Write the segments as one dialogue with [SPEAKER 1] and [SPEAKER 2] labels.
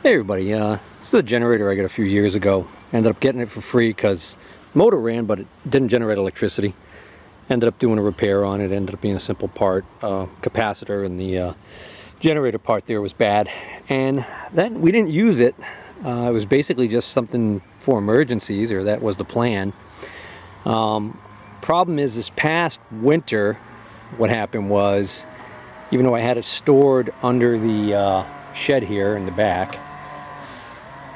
[SPEAKER 1] Hey everybody, this is a generator I got a few years ago. Ended up getting it for free because the motor ran but it didn't generate electricity. Ended up doing a repair on it, ended up being a simple part. Capacitor and the generator part there was bad. And then we didn't use it. It was basically just something for emergencies, or that was the plan. Problem is, this past winter, what happened was, even though I had it stored under the shed here in the back,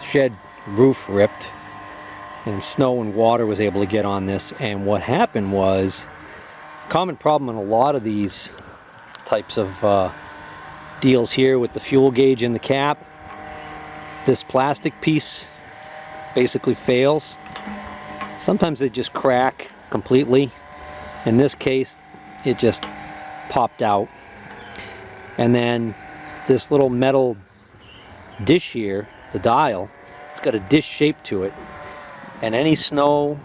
[SPEAKER 1] shed roof ripped and snow and water was able to get on this. And what happened was, common problem in a lot of these types of deals here with the fuel gauge in the cap, this plastic piece basically fails. Sometimes they just crack completely. In this case, it just popped out. And then this little metal dish here, the dial, it's got a dish shape to it, and any snow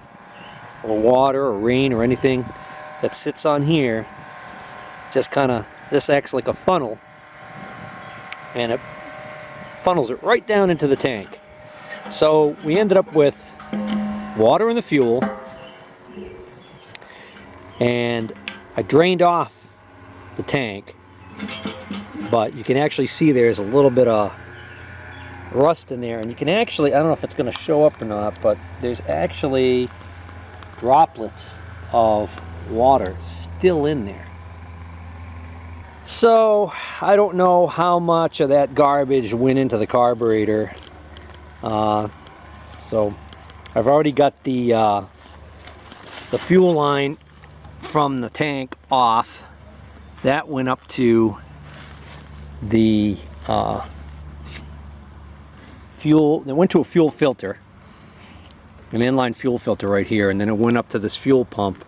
[SPEAKER 1] or water or rain or anything that sits on here just kind of, this acts like a funnel, and it funnels it right down into the tank. So we ended up with water in the fuel, and I drained off the tank, but you can actually see there's a little bit of rust in there, and you can actually, I don't know if it's going to show up or not, but there's actually droplets of water still in there. So I don't know how much of that garbage went into the carburetor. So I've already got the fuel line from the tank off. That went up to the fuel, it went to a fuel filter, an inline fuel filter right here, and then it went up to this fuel pump,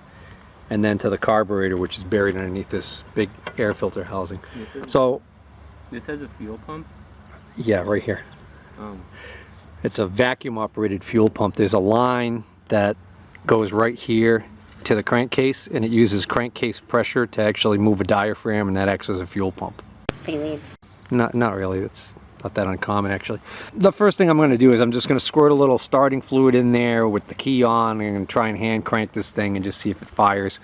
[SPEAKER 1] and then to the carburetor, which is buried underneath this big air filter housing.
[SPEAKER 2] This has a fuel pump?
[SPEAKER 1] Yeah, right here. It's a vacuum operated fuel pump. There's a line that goes right here to the crankcase, and it uses crankcase pressure to actually move a diaphragm, and that acts as a fuel pump.
[SPEAKER 3] Pretty weird.
[SPEAKER 1] Not really. It's not that uncommon, actually. The first thing I'm going to do is I'm just going to squirt a little starting fluid in there with the key on and try and hand crank this thing and just see if it fires.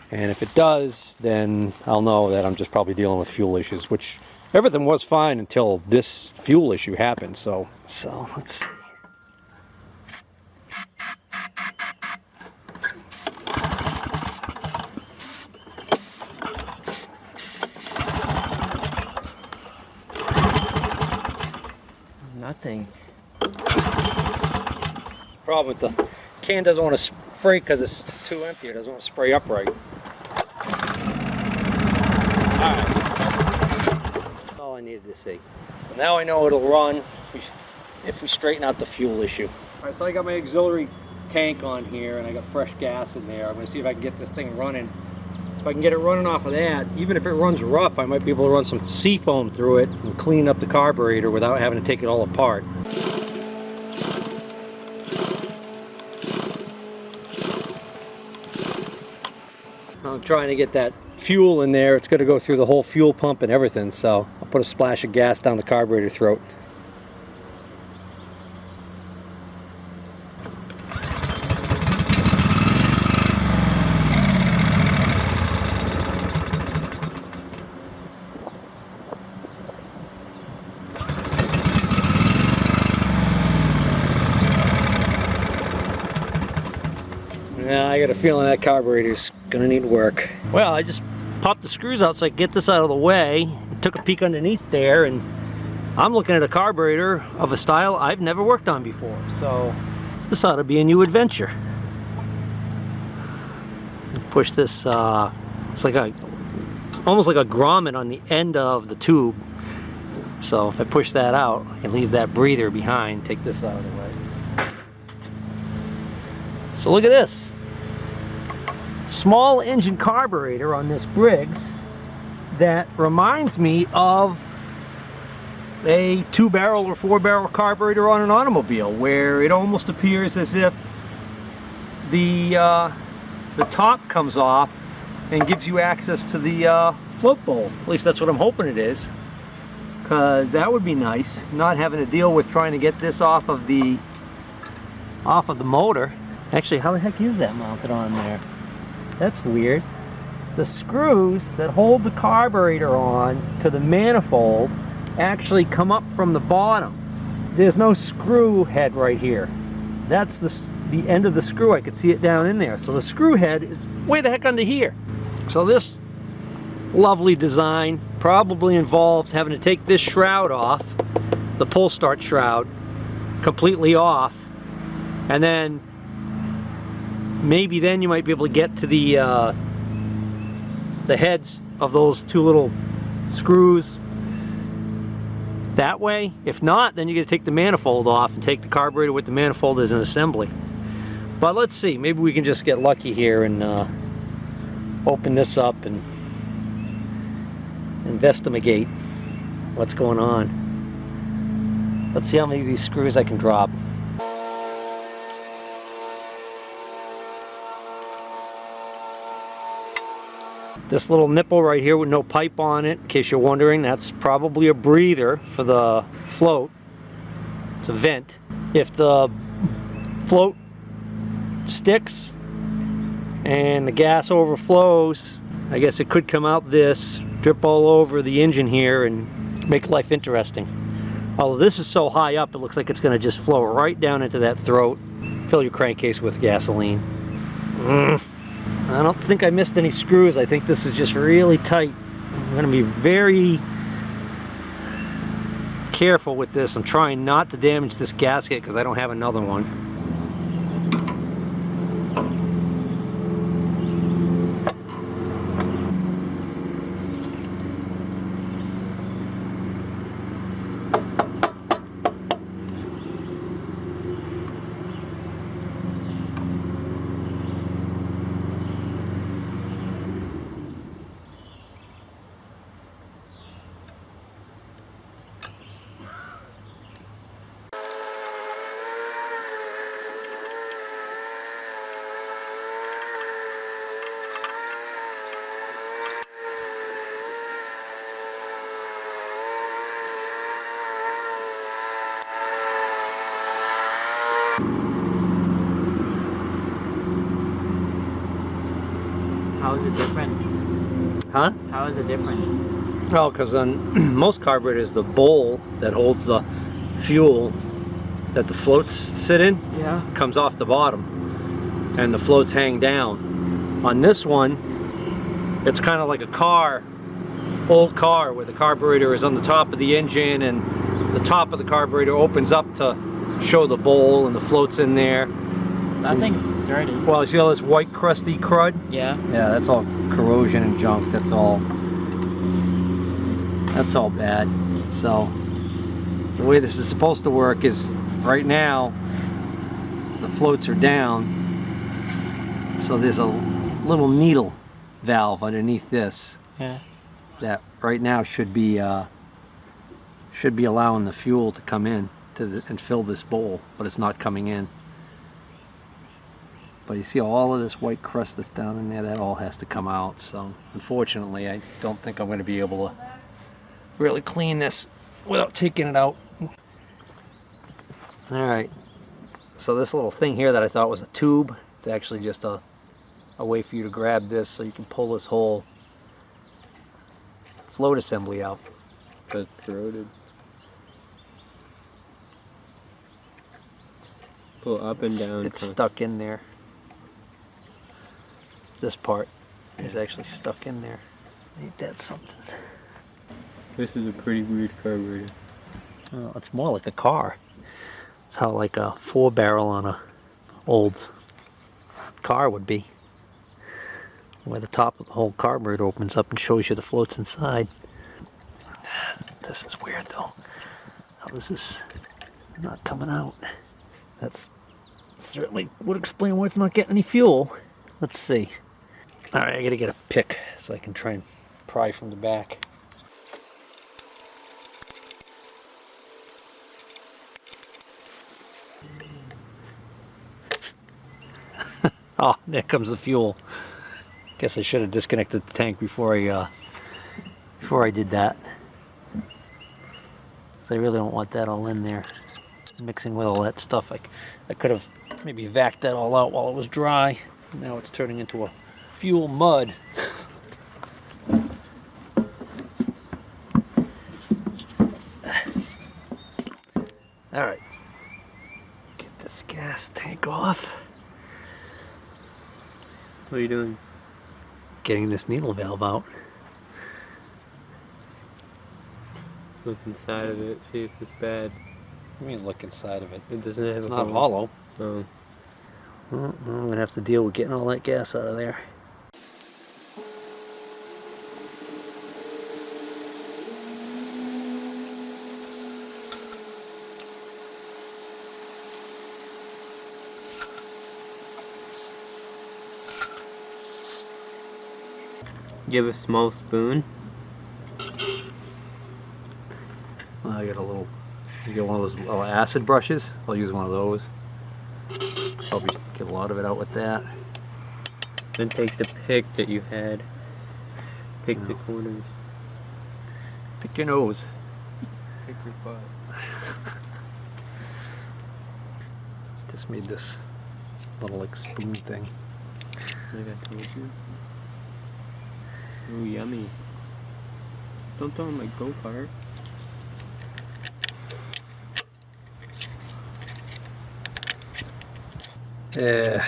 [SPEAKER 1] And if it does, then I'll know that I'm just probably dealing with fuel issues, which everything was fine until this fuel issue happened. So let's see.
[SPEAKER 2] Nothing.
[SPEAKER 1] Problem with the can, doesn't want to spray because it's too empty. It doesn't want to spray upright. Alright. That's all I needed to see. So now I know it'll run if we straighten out the fuel issue. Alright, so I got my auxiliary tank on here and I got fresh gas in there. I'm going to see if I can get this thing running. If I can get it running off of that, even if it runs rough, I might be able to run some sea foam through it and clean up the carburetor without having to take it all apart. I'm trying to get that fuel in there. It's going to go through the whole fuel pump and everything, so I'll put a splash of gas down the carburetor throat. Yeah, I got a feeling that carburetor's gonna need work. Well, I just popped the screws out so I could get this out of the way. Took a peek underneath there, and I'm looking at a carburetor of a style I've never worked on before. So this ought to be a new adventure. Push this, it's like almost like a grommet on the end of the tube. So if I push that out, I can leave that breather behind, take this out of the way. So look at this. Small engine carburetor on this Briggs that reminds me of a 2-barrel or 4-barrel carburetor on an automobile, where it almost appears as if the top comes off and gives you access to the float bowl. At least that's what I'm hoping it is, because that would be nice, not having to deal with trying to get this off of the motor. Actually, how the heck is that mounted on there? That's weird. The screws that hold the carburetor on to the manifold actually come up from the bottom. There's no screw head right here. That's the end of the screw. I could see it down in there. So the screw head is way the heck under here. So this lovely design probably involves having to take this shroud off, the pull start shroud, completely off, and then maybe then you might be able to get to the heads of those two little screws that way. If not, then you're going to take the manifold off and take the carburetor with the manifold as an assembly. But let's see, maybe we can just get lucky here and open this up and investigate what's going on. Let's see how many of these screws I can drop. This little nipple right here with no pipe on it, in case you're wondering, that's probably a breather for the float. It's a vent. If the float sticks and the gas overflows, I guess it could come out this, drip all over the engine here and make life interesting. Although this is so high up, it looks like it's going to just flow right down into that throat. Fill your crankcase with gasoline. I don't think I missed any screws. I think this is just really tight. I'm going to be very careful with this. I'm trying not to damage this gasket because I don't have another one.
[SPEAKER 2] How is it different?
[SPEAKER 1] Huh?
[SPEAKER 2] How is it different?
[SPEAKER 1] Well, because on most carburetors, the bowl that holds the fuel that the floats sit in comes off the bottom, and the floats hang down. On this one, it's kind of like a car, old car, where the carburetor is on the top of the engine, and the top of the carburetor opens up to show the bowl, and the floats in there.
[SPEAKER 2] That thing's dirty.
[SPEAKER 1] Well, you see all this white crusty crud?
[SPEAKER 2] Yeah.
[SPEAKER 1] Yeah, that's all corrosion and junk. That's all bad. So the way this is supposed to work is right now the floats are down, so there's a little needle valve underneath this that right now should be allowing the fuel to come in and fill this bowl, but it's not coming in. But you see all of this white crust that's down in there, that all has to come out. So unfortunately, I don't think I'm going to be able to really clean this without taking it out. Alright, so this little thing here that I thought was a tube, it's actually just a way for you to grab this so you can pull this whole float assembly out.
[SPEAKER 2] That's corroded. Pull up and down.
[SPEAKER 1] It's stuck in there. This part is actually stuck in there. Ain't that something?
[SPEAKER 2] This is a pretty weird carburetor.
[SPEAKER 1] Well, it's more like a car. It's how like a 4-barrel on a old car would be, where the top of the whole carburetor opens up and shows you the floats inside. This is weird though. How this is not coming out. That's certainly would explain why it's not getting any fuel. Let's see. Alright, I gotta get a pick so I can try and pry from the back. Oh, there comes the fuel. Guess I should have disconnected the tank before I did that. because I really don't want that all in there mixing with all that stuff. I could have maybe vacked that all out while it was dry. Now it's turning into a fuel mud. All right, get this gas tank off.
[SPEAKER 2] What are you doing?
[SPEAKER 1] Getting this needle valve out.
[SPEAKER 2] Look inside of it, see if it's bad.
[SPEAKER 1] What do you mean look inside of it?
[SPEAKER 2] It doesn't have
[SPEAKER 1] It's
[SPEAKER 2] a
[SPEAKER 1] not
[SPEAKER 2] hole.
[SPEAKER 1] hollow.
[SPEAKER 2] Oh.
[SPEAKER 1] Well, I'm gonna have to deal with getting all that gas out of there.
[SPEAKER 2] You have a small spoon?
[SPEAKER 1] Well, I got a little, you get one of those little acid brushes. I'll use one of those. Probably get a lot of it out with that.
[SPEAKER 2] Then take the pick that you had. Pick the corners.
[SPEAKER 1] Pick your nose.
[SPEAKER 2] Pick your butt.
[SPEAKER 1] Just made this little like spoon thing.
[SPEAKER 2] Like I told you. Ooh, yummy. Don't throw in my go-kart.
[SPEAKER 1] Yeah.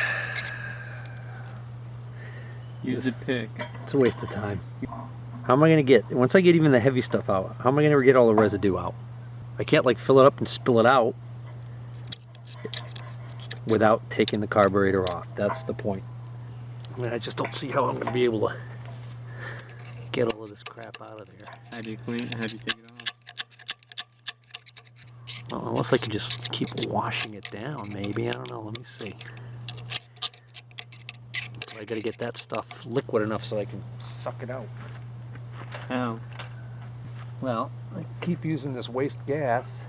[SPEAKER 2] Use the pick.
[SPEAKER 1] It's a waste of time. How am I gonna get, once I get even the heavy stuff out, how am I gonna get all the residue out? I can't like fill it up and spill it out without taking the carburetor off. That's the point. I mean, I just don't see how I'm gonna be able to get all of this crap out of there.
[SPEAKER 2] How do you clean it? How do you take it off?
[SPEAKER 1] Well, unless I can just keep washing it down, maybe. I don't know. Let me see. But I gotta get that stuff liquid enough so I can suck it out.
[SPEAKER 2] How?
[SPEAKER 1] Well, I keep using this waste gas.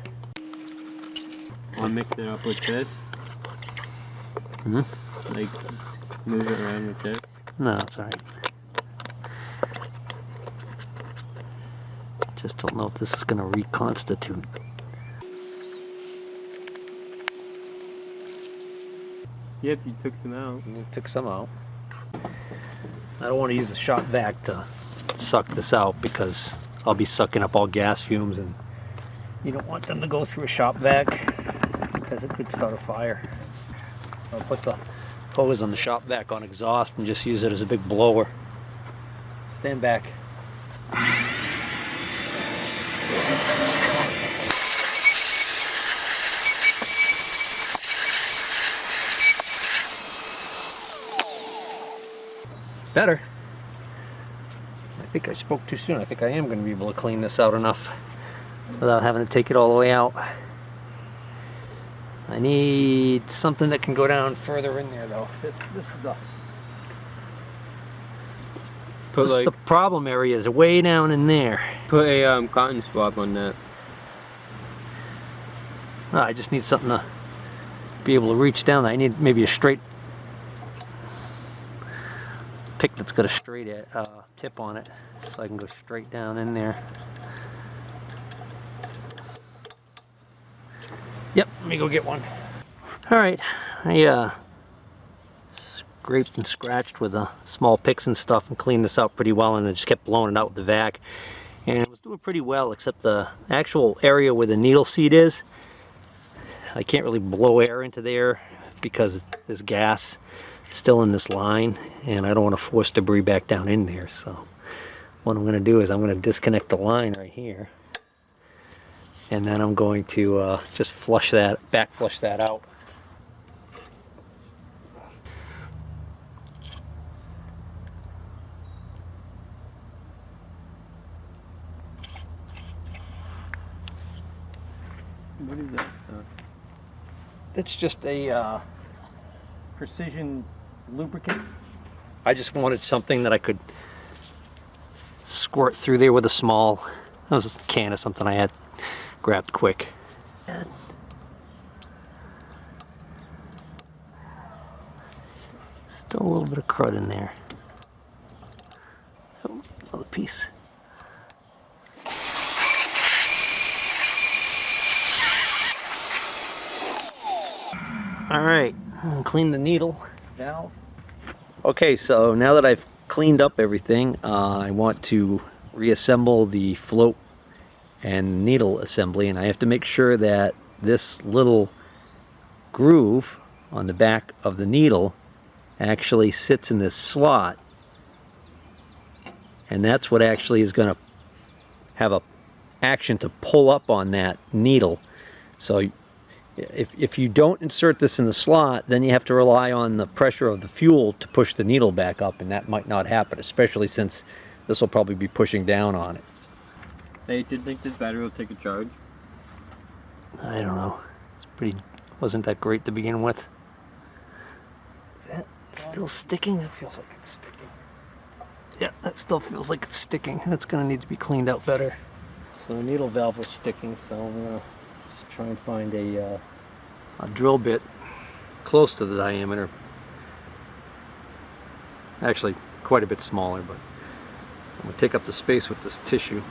[SPEAKER 2] I'll mix it up with this.
[SPEAKER 1] Hmm?
[SPEAKER 2] Like, move it around with this.
[SPEAKER 1] No, it's alright. Just don't know if this is gonna reconstitute.
[SPEAKER 2] Yep, you took them out.
[SPEAKER 1] Took some out. I don't want to use a shop vac to suck this out because I'll be sucking up all gas fumes, and you don't want them to go through a shop vac because it could start a fire. I'll put the hose on the shop vac on exhaust and just use it as a big blower. Stand back. Better. I think I spoke too soon. I think I am going to be able to clean this out enough without having to take it all the way out. I need something that can go down further in there though. This is the
[SPEAKER 2] Put like
[SPEAKER 1] the problem area is way down in there.
[SPEAKER 2] put a cotton swab on that.
[SPEAKER 1] I just need something to be able to reach down. I need maybe a straight pick that's got a straight tip on it, so I can go straight down in there. Yep, let me go get one. All right, I scraped and scratched with small picks and stuff and cleaned this out pretty well, and I just kept blowing it out with the vac, and it was doing pretty well, except the actual area where the needle seat is. I can't really blow air into there because there's gas still in this line, and I don't want to force debris back down in there. So what I'm going to do is I'm going to disconnect the line right here, and then I'm going to just flush that, back flush that out.
[SPEAKER 2] What is that stuff?
[SPEAKER 1] It's just a precision lubricant. I just wanted something that I could squirt through there with a small, that was a can of something I had grabbed quick. Still a little bit of crud in there. Oh, another piece. Alright, clean the needle valve. Okay, so now that I've cleaned up everything, I want to reassemble the float and needle assembly, and I have to make sure that this little groove on the back of the needle actually sits in this slot, and that's what actually is going to have a action to pull up on that needle. So if you don't insert this in the slot, then you have to rely on the pressure of the fuel to push the needle back up, and that might not happen, especially since this will probably be pushing down on it.
[SPEAKER 2] Hey, do you think this battery will take a charge?
[SPEAKER 1] I don't know. Wasn't that great to begin with. Is that still sticking? It feels like it's sticking. Yeah, that still feels like it's sticking. That's going to need to be cleaned out better. So the needle valve was sticking, so I'm going to just try and find a drill bit close to the diameter. Actually, quite a bit smaller, but I'm going to take up the space with this tissue.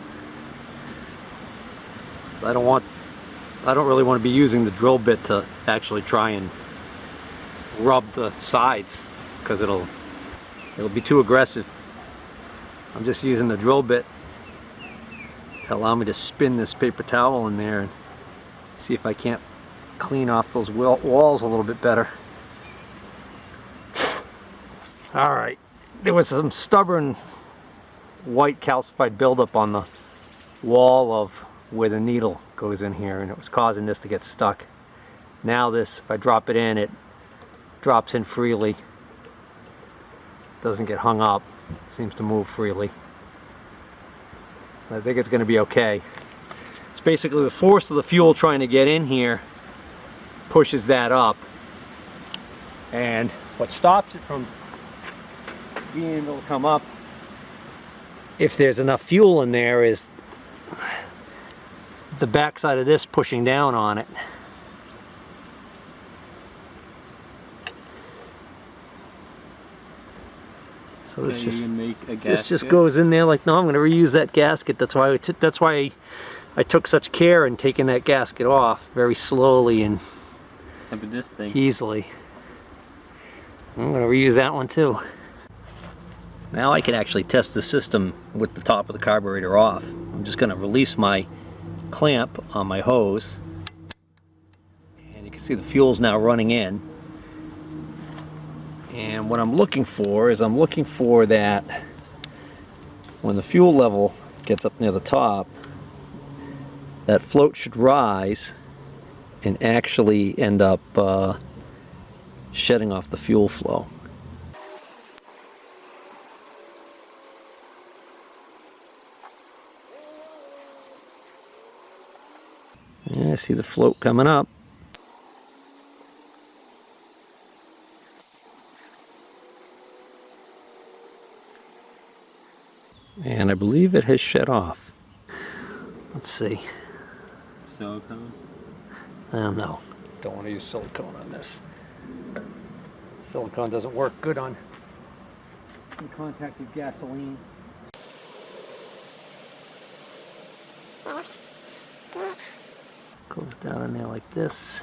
[SPEAKER 1] I don't really want to be using the drill bit to actually try and rub the sides, because it'll be too aggressive. I'm just using the drill bit to allow me to spin this paper towel in there and see if I can't clean off those walls a little bit better. Alright, there was some stubborn white calcified buildup on the wall of where the needle goes in here, and it was causing this to get stuck. Now this, if I drop it in, it drops in freely. Doesn't get hung up. Seems to move freely. I think it's going to be okay. It's basically the force of the fuel trying to get in here pushes that up, and what stops it from being able to come up, if there's enough fuel in there, is the backside of this pushing down on it. So this just goes in there like, no, I'm going to reuse that gasket. That's why I took such care in taking that gasket off very slowly and easily. I'm going to reuse that one too. Now I can actually test the system with the top of the carburetor off. I'm just going to release my clamp on my hose, and you can see the fuel's now running in. And what I'm looking for is that when the fuel level gets up near the top, that float should rise and actually end up shedding off the fuel flow. Yeah, I see the float coming up. And I believe it has shed off. Let's see.
[SPEAKER 2] Silicone?
[SPEAKER 1] No, don't want to use silicone on this. Silicone doesn't work good on in contact with gasoline. Goes down in there like this.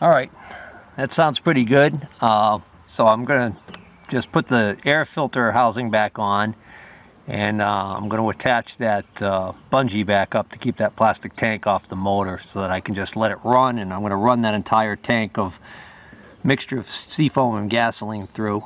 [SPEAKER 1] All right, that sounds pretty good. So I'm going to just put the air filter housing back on, and I'm going to attach that bungee back up to keep that plastic tank off the motor so that I can just let it run, and I'm going to run that entire tank of mixture of seafoam and gasoline through.